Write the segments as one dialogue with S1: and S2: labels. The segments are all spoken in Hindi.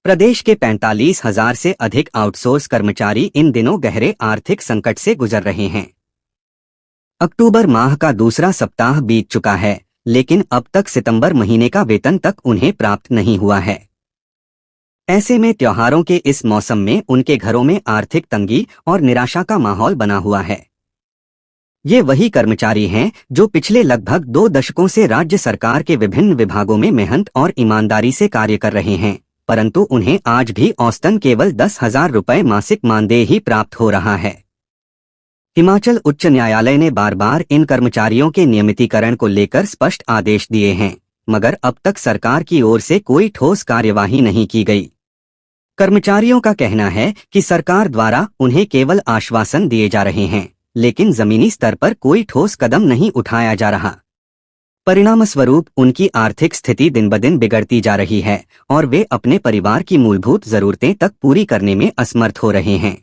S1: प्रदेश के 45,000 से अधिक आउटसोर्स कर्मचारी इन दिनों गहरे आर्थिक संकट से गुजर रहे हैं। अक्टूबर माह का दूसरा सप्ताह बीत चुका है, लेकिन अब तक सितंबर महीने का वेतन तक उन्हें प्राप्त नहीं हुआ है। ऐसे में त्योहारों के इस मौसम में उनके घरों में आर्थिक तंगी और निराशा का माहौल बना हुआ है। ये वही कर्मचारी हैं जो पिछले लगभग 2 दशकों से राज्य सरकार के विभिन्न विभागों में मेहनत और ईमानदारी से कार्य कर रहे हैं, परंतु उन्हें आज भी औसतन केवल 10,000 रुपये मासिक मानदेय ही प्राप्त हो रहा है। हिमाचल उच्च न्यायालय ने बार बार इन कर्मचारियों के नियमितीकरण को लेकर स्पष्ट आदेश दिए हैं, मगर अब तक सरकार की ओर से कोई ठोस कार्यवाही नहीं की गई। कर्मचारियों का कहना है कि सरकार द्वारा उन्हें केवल आश्वासन दिए जा रहे हैं, लेकिन जमीनी स्तर पर कोई ठोस कदम नहीं उठाया जा रहा। परिणामस्वरूप उनकी आर्थिक स्थिति दिन ब दिन बिगड़ती जा रही है और वे अपने परिवार की मूलभूत जरूरतें तक पूरी करने में असमर्थ हो रहे हैं।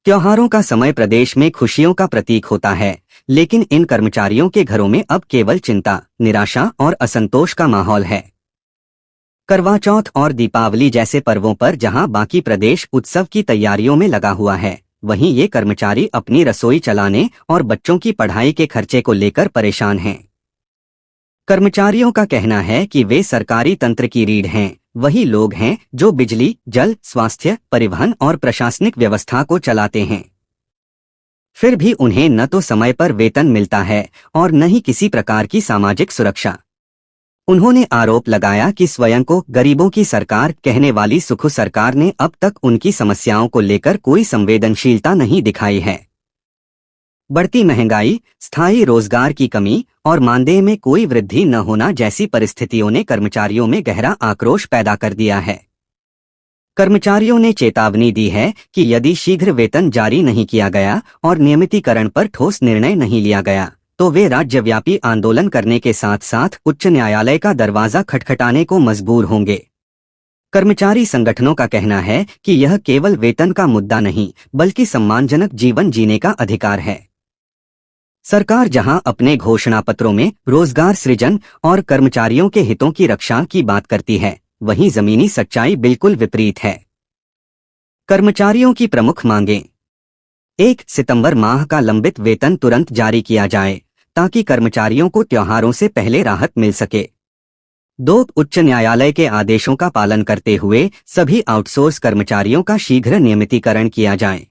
S1: त्योहारों का समय प्रदेश में खुशियों का प्रतीक होता है, लेकिन इन कर्मचारियों के घरों में अब केवल चिंता, निराशा और असंतोष का माहौल है। करवा चौथ और दीपावली जैसे पर्वों पर जहां बाकी प्रदेश उत्सव की तैयारियों में लगा हुआ है, वहीं ये कर्मचारी अपनी रसोई चलाने और बच्चों की पढ़ाई के खर्चे को लेकर परेशान हैं। कर्मचारियों का कहना है कि वे सरकारी तंत्र की रीढ़ हैं, वही लोग हैं जो बिजली, जल, स्वास्थ्य, परिवहन और प्रशासनिक व्यवस्था को चलाते हैं। फिर भी उन्हें न तो समय पर वेतन मिलता है और न ही किसी प्रकार की सामाजिक सुरक्षा। उन्होंने आरोप लगाया कि स्वयं को गरीबों की सरकार कहने वाली सुखू सरकार ने अब तक उनकी समस्याओं को लेकर कोई संवेदनशीलता नहीं दिखाई है। बढ़ती महंगाई, स्थायी रोजगार की कमी और मानदेय में कोई वृद्धि न होना जैसी परिस्थितियों ने कर्मचारियों में गहरा आक्रोश पैदा कर दिया है। कर्मचारियों ने चेतावनी दी है कि यदि शीघ्र वेतन जारी नहीं किया गया और नियमितीकरण पर ठोस निर्णय नहीं लिया गया, तो वे राज्यव्यापी आंदोलन करने के साथ साथ उच्च न्यायालय का दरवाजा खटखटाने को मजबूर होंगे। कर्मचारी संगठनों का कहना है कि यह केवल वेतन का मुद्दा नहीं, बल्कि सम्मानजनक जीवन जीने का अधिकार है। सरकार जहां अपने घोषणापत्रों में रोजगार सृजन और कर्मचारियों के हितों की रक्षा की बात करती है, वहीं जमीनी सच्चाई बिल्कुल विपरीत है। कर्मचारियों की प्रमुख मांगें: 1 सितंबर माह का लंबित वेतन तुरंत जारी किया जाए ताकि कर्मचारियों को त्योहारों से पहले राहत मिल सके। 2 उच्च न्यायालय के आदेशों का पालन करते हुए सभी आउटसोर्स कर्मचारियों का शीघ्र नियमितीकरण किया जाए।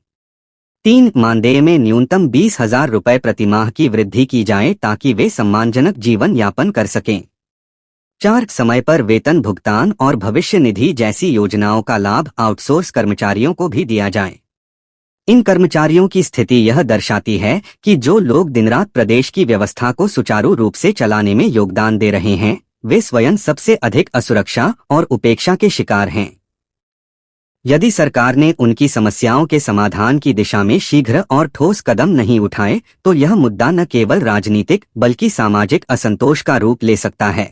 S1: 3 मानदेय में न्यूनतम 20,000 रुपये प्रतिमाह की वृद्धि की जाए ताकि वे सम्मानजनक जीवन यापन कर सकें। 4 समय पर वेतन भुगतान और भविष्य निधि जैसी योजनाओं का लाभ आउटसोर्स कर्मचारियों को भी दिया जाए। इन कर्मचारियों की स्थिति यह दर्शाती है कि जो लोग दिनरात प्रदेश की व्यवस्था को सुचारू रूप से चलाने में योगदान दे रहे हैं, वे स्वयं सबसे अधिक असुरक्षा और उपेक्षा के शिकार हैं। यदि सरकार ने उनकी समस्याओं के समाधान की दिशा में शीघ्र और ठोस कदम नहीं उठाए, तो यह मुद्दा न केवल राजनीतिक बल्कि सामाजिक असंतोष का रूप ले सकता है।